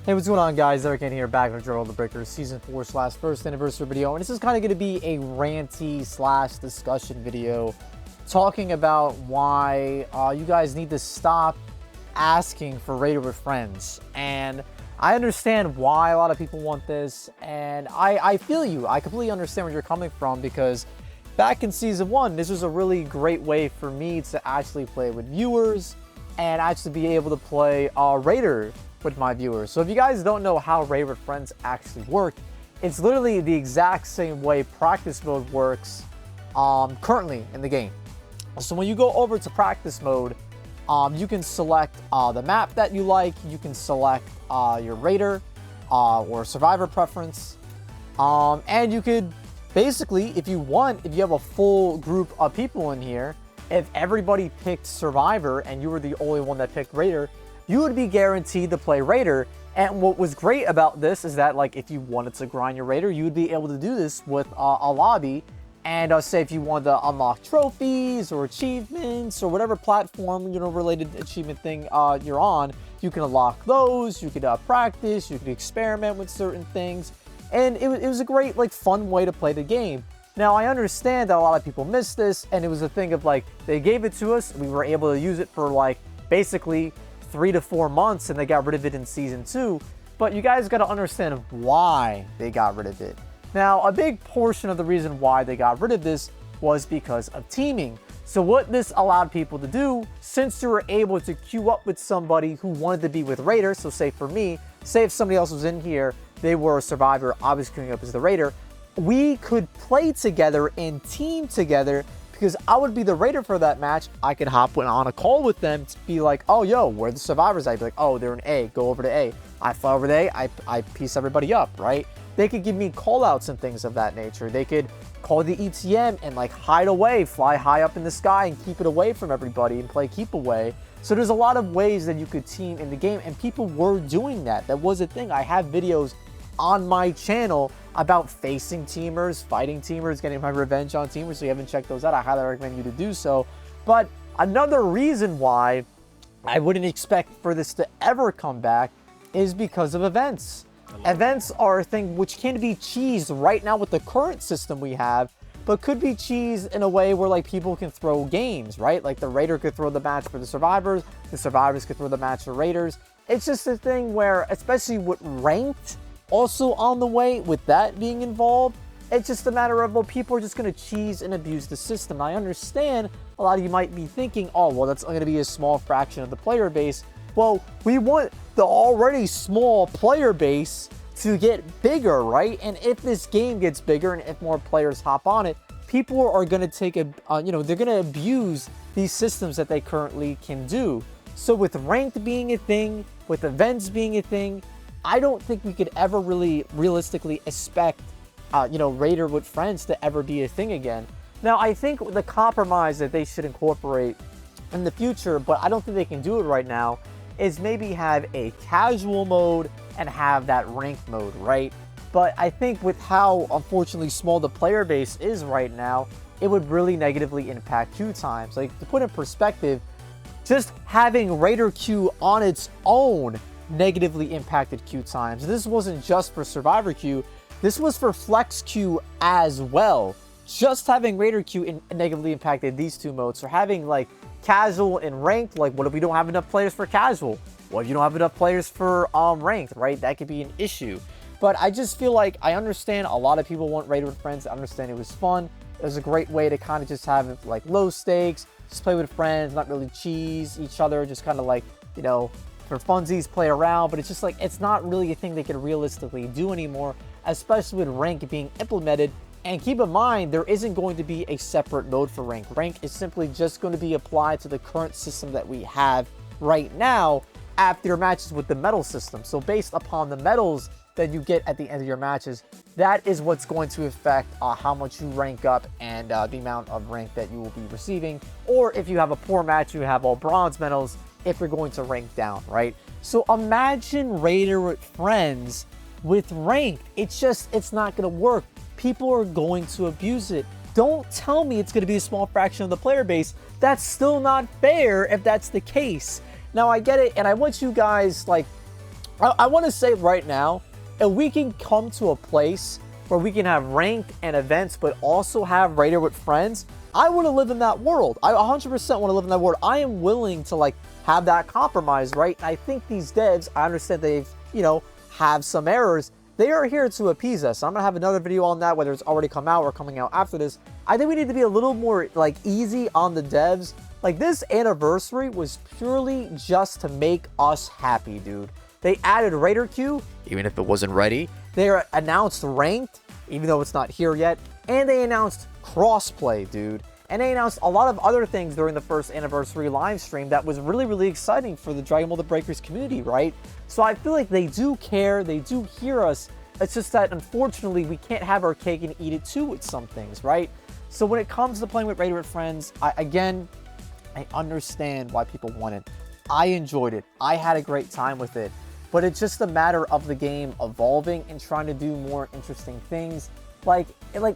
Hey, what's going on, guys? Ironcane here, back with Journal of the Breakers Season 4 / first anniversary video. And this is kind of going to be a ranty / discussion video talking about why you guys need to stop asking for Raider with friends. And I understand why a lot of people want this, and I feel you. I completely understand where you're coming from, because back in Season 1, this was a really great way for me to actually play with viewers and actually be able to play Raider with my viewers. So if you guys don't know how Raider with friends actually work, it's literally the exact same way practice mode works currently in the game. So when you go over to practice mode, you can select the map that you like, you can select your Raider or Survivor preference, and you could basically, if you want, if you have a full group of people in here, if everybody picked Survivor and you were the only one that picked Raider, you would be guaranteed to play Raider. And what was great about this is that, like, if you wanted to grind your Raider, you would be able to do this with a lobby. And say if you wanted to unlock trophies or achievements or whatever platform, you know, related achievement thing you're on, you can unlock those. You could practice, you could experiment with certain things, and it was a great, like, fun way to play the game. Now, I understand that a lot of people miss this, and it was a thing of, like, they gave it to us, we were able to use it for, like, basically 3 to 4 months, and they got rid of it in Season 2, but you guys got to understand why they got rid of it. Now, a big portion of the reason why they got rid of this was because of teaming. So what this allowed people to do, since you were able to queue up with somebody who wanted to be with Raider, so say for me, say if somebody else was in here, they were a Survivor, I was queuing up as the Raider, we could play together and team together, because I would be the Raider for that match. I could hop on a call with them to be like, oh, yo, where are the Survivors? I'd be like, oh, they're in A, go over to A. I fly over to A, I piece everybody up, right? They could give me call outs and things of that nature. They could call the ETM and, like, hide away, fly high up in the sky and keep it away from everybody and play keep away. So there's a lot of ways that you could team in the game, and people were doing that. That was a thing. I have videos on my channel about facing teamers, fighting teamers, getting my revenge on teamers. So if you haven't checked those out, I highly recommend you to do so. But another reason why I wouldn't expect for this to ever come back is because of events. Events are a thing which can be cheesed right now with the current system we have, but could be cheesed in a way where, like, people can throw games, right? Like the Raider could throw the match for the Survivors could throw the match for Raiders. It's just a thing where, especially with ranked also on the way, with that being involved, it's just a matter of, well, people are just going to cheese and abuse the system. I understand a lot of you might be thinking, oh, well, that's going to be a small fraction of the player base. Well, we want the already small player base to get bigger, right? And if this game gets bigger and if more players hop on it, people are going to take a, you know, they're going to abuse these systems that they currently can do. So with ranked being a thing, with events being a thing, I don't think we could ever really realistically expect, you know, Raider with friends to ever be a thing again. Now, I think the compromise that they should incorporate in the future, but I don't think they can do it right now, is maybe have a casual mode and have that ranked mode, right? But I think with how, unfortunately, small the player base is right now, it would really negatively impact queue times. Like, to put in perspective, just having Raider queue on its own negatively impacted queue times. This wasn't just for Survivor queue, this was for Flex queue as well. Just having Raider queue negatively impacted these two modes. So having, like, casual and ranked, like, what if we don't have enough players for casual? What if you don't have enough players for ranked, right? That could be an issue. But I just feel like I understand a lot of people want Raider with friends. I understand it was fun. It was a great way to kind of just have, like, low stakes, just play with friends, not really cheese each other, just kind of, like, you know, for funsies, play around. But it's just like, it's not really a thing they can realistically do anymore, especially with rank being implemented. And keep in mind, there isn't going to be a separate mode for rank. Rank is simply just going to be applied to the current system that we have right now after your matches with the medal system. So based upon the medals that you get at the end of your matches, that is what's going to affect how much you rank up and the amount of rank that you will be receiving. Or if you have a poor match, you have all bronze medals if you're going to rank down, right? So imagine Raider with friends with rank. It's not going to work. People are going to abuse it. Don't tell me it's going to be a small fraction of the player base. That's still not fair if that's the case. Now, I get it, and I want you guys, like, I want to say right now, if we can come to a place where we can have ranked and events, but also have Raider with friends, I want to live in that world. I 100% want to live in that world. I am willing to like have that compromise, right? I think these devs, I understand they've, you know, have some errors. They are here to appease us. I'm going to have another video on that, whether it's already come out or coming out after this. I think we need to be a little more like easy on the devs. Like this anniversary was purely just to make us happy, dude. They added Raider Queue, even if it wasn't ready. They announced ranked, even though it's not here yet. And they announced crossplay, dude. And they announced a lot of other things during the first anniversary live stream that was really, really exciting for the Dragon Ball The Breakers community, right? So I feel like they do care, they do hear us. It's just that, unfortunately, we can't have our cake and eat it too with some things, right? So when it comes to playing with Raider with friends, I understand why people want it. I enjoyed it. I had a great time with it. But it's just a matter of the game evolving and trying to do more interesting things. Like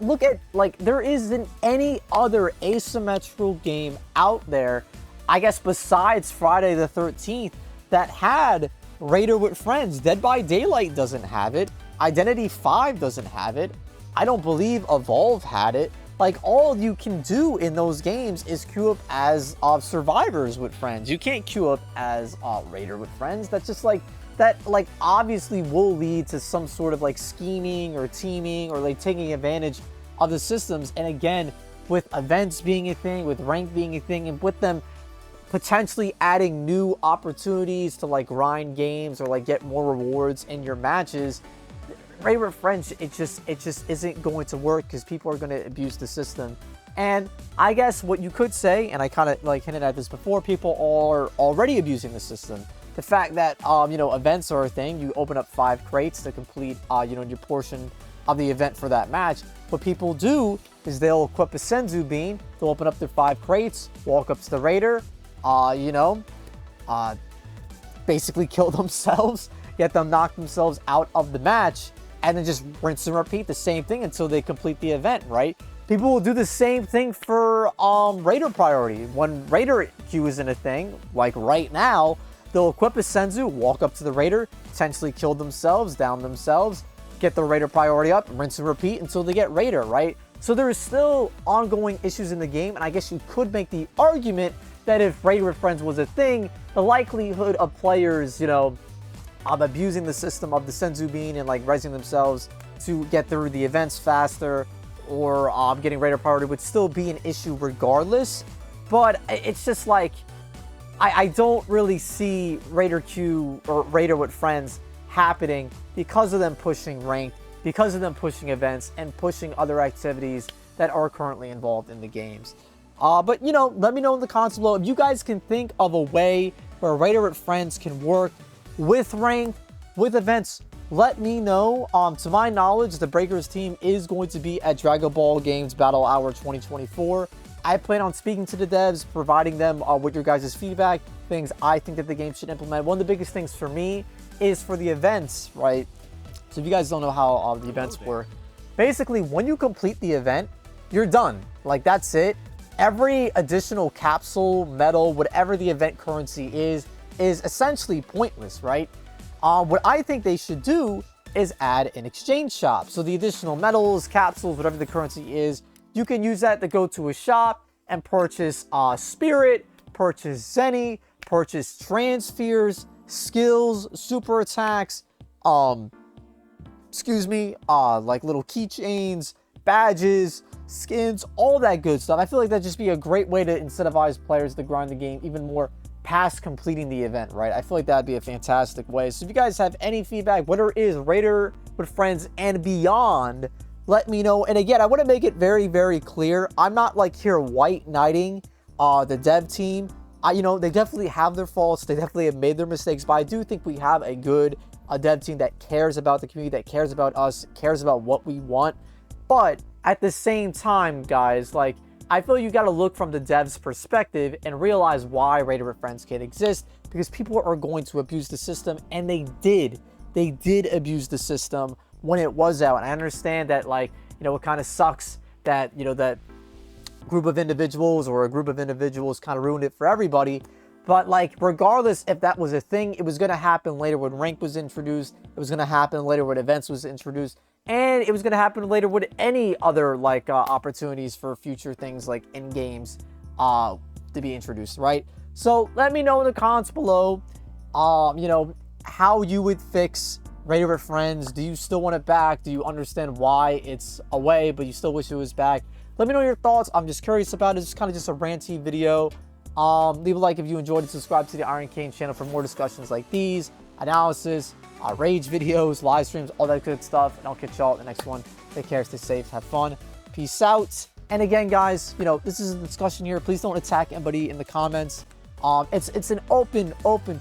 look at, like, there isn't any other asymmetrical game out there, I guess, besides Friday the 13th that had Raider with friends. Dead by Daylight doesn't have it. Identity 5 doesn't have it. I don't believe Evolve had it. Like, all you can do in those games is queue up as survivors with friends. You can't queue up as Raider with friends. That's just like, that like obviously will lead to some sort of like scheming or teaming or like taking advantage of the systems. And again, with events being a thing, with rank being a thing, and with them potentially adding new opportunities to like grind games or like get more rewards in your matches, Raider with friends, it just isn't going to work because people are going to abuse the system. And I guess what you could say, and I kind of like hinted at this before, people are already abusing the system. The fact that, you know, events are a thing. You open up 5 crates to complete, you know, your portion of the event for that match. What people do is they'll equip a Senzu Bean. They'll open up their 5 crates, walk up to the Raider, you know, basically kill themselves, get them knock themselves out of the match, and then just rinse and repeat the same thing until they complete the event, right? People will do the same thing for Raider priority. When Raider queue isn't a thing, like right now, they'll equip a Senzu, walk up to the Raider, potentially kill themselves, down themselves, get the Raider priority up, rinse and repeat until they get Raider, right? So there is still ongoing issues in the game, and I guess you could make the argument that if Raider with friends was a thing, the likelihood of players, you know, abusing the system of the Senzu Bean and like resing themselves to get through the events faster or getting Raider priority would still be an issue regardless. But it's just like, I don't really see Raider Q or Raider with friends happening because of them pushing ranked, because of them pushing events and pushing other activities that are currently involved in the games. But, you know, let me know in the comments below if you guys can think of a way where Raider with friends can work with ranked, with events. Let me know. To my knowledge, the Breakers team is going to be at Dragon Ball Games Battle Hour 2024. I plan on speaking to the devs, providing them with your guys' feedback, things I think that the game should implement. One of the biggest things for me is for the events, right? So if you guys don't know how the events work, basically when you complete the event, you're done. Like, that's it. Every additional capsule, medal, whatever the event currency is essentially pointless, right? What I think they should do is add an exchange shop. So the additional medals, capsules, whatever the currency is, you can use that to go to a shop and purchase Spirit, purchase Zenny, purchase Transpheres, skills, super attacks, like little keychains, badges, skins, all that good stuff. I feel like that'd just be a great way to incentivize players to grind the game even more past completing the event, right? I feel like that'd be a fantastic way. So if you guys have any feedback, whether it is Raider with friends and beyond, let me know. And again, I want to make it very, very clear. I'm not like here white knighting the dev team. You know, they definitely have their faults. They definitely have made their mistakes, but I do think we have a good dev team that cares about the community, that cares about us, cares about what we want. But at the same time, guys, like, I feel you got to look from the dev's perspective and realize why Raider with friends can't exist, because people are going to abuse the system, and they did. They did abuse the system when it was out. And I understand that, like, you know, it kind of sucks that, you know, that group of individuals or a group of individuals kind of ruined it for everybody. But, like, regardless if that was a thing, it was going to happen later when rank was introduced. It was going to happen later when events was introduced. And it was going to happen later with any other, like, opportunities for future things, like, in-games to be introduced, right? So, let me know in the comments below, you know, how you would fix Radio with Friends. Do you still want it back? Do you understand why it's away, but you still wish it was back? Let me know your thoughts. I'm just curious about it. It's kind of just a ranty video. Leave a like if you enjoyed it. Subscribe to the Ironcane channel for more discussions like these, analysis, rage videos, live streams, all that good stuff. And I'll catch y'all in the next one. Take care, stay safe, have fun. Peace out. And again, guys, you know, this is a discussion here. Please don't attack anybody in the comments. It's an open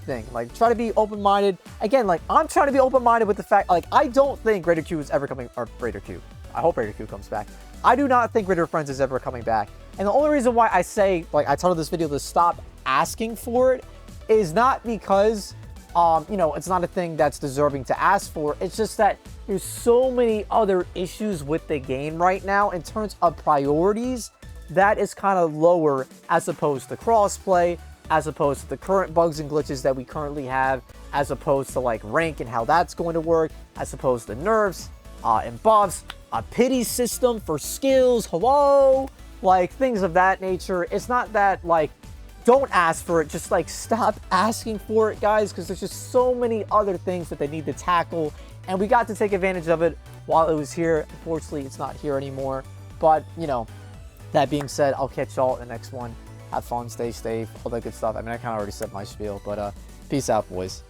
thing. Like, try to be open-minded. Again, like, I'm trying to be open-minded with the fact, like, I don't think Raider Q is ever coming, or Raider Q. I hope Raider Q comes back. I do not think Raider Friends is ever coming back. And the only reason why I say, like, I titled this video to stop asking for it is not because, you know, it's not a thing that's deserving to ask for. It's just that there's so many other issues with the game right now in terms of priorities that is kind of lower as opposed to crossplay, as opposed to the current bugs and glitches that we currently have, as opposed to, like, rank and how that's going to work, as opposed to nerfs and buffs, a pity system for skills, hello, like, things of that nature. It's not that, like, don't ask for it, just, like, stop asking for it, guys, because there's just so many other things that they need to tackle, and we got to take advantage of it while it was here. Unfortunately, it's not here anymore, but, you know, that being said, I'll catch y'all in the next one. Have fun, stay safe, all that good stuff. I mean, I kind of already said my spiel, but peace out, boys.